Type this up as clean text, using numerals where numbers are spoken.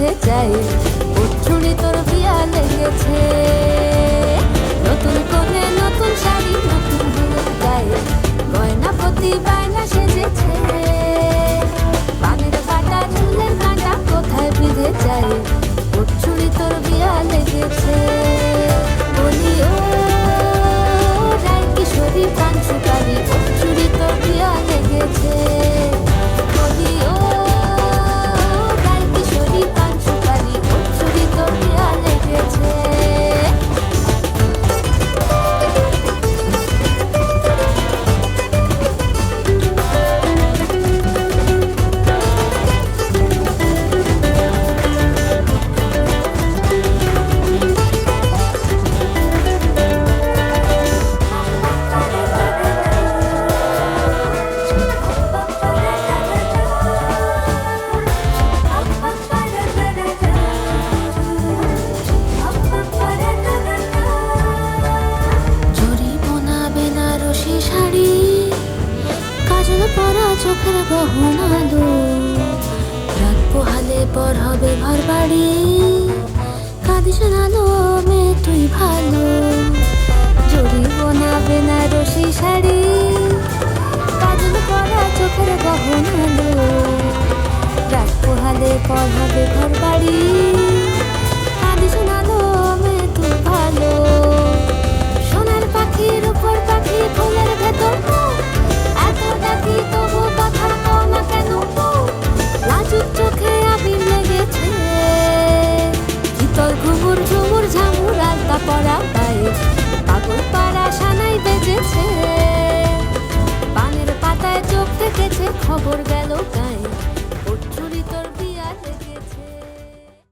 বিঁধে যায়, উঠুনি তোর বিয়া লেগেছে। নতুন কোণে নতুন শাড়ি নতুন হলুদ গায়ে, গয়না প্রতি বায়না সেজেছে। পানের বাটা চুলের কাঁটা কোথায় বিঁধে যায়, উঠুনি তোর বিয়া লেগেছে। বলি ও রায় কিশোরী প্রাণ সুপারি, উঠুনি তোর বিয়া লেগেছে। বলি ও রায় কিশোরী প্রাণ সুপারি, উঠুনি তোর বিয়া লেগেছে। পরা চোখের গহনালো, রাত পোহালে পর হবে ঘর বাড়ি। কাঁদিস নালো মেয়ে তুই ভালো, জড়ি বোনা বেনারসি শাড়ি। কাজল পরা চোখের গহনালো, রাত পোহালে পর হবে ঘর বাড়ি।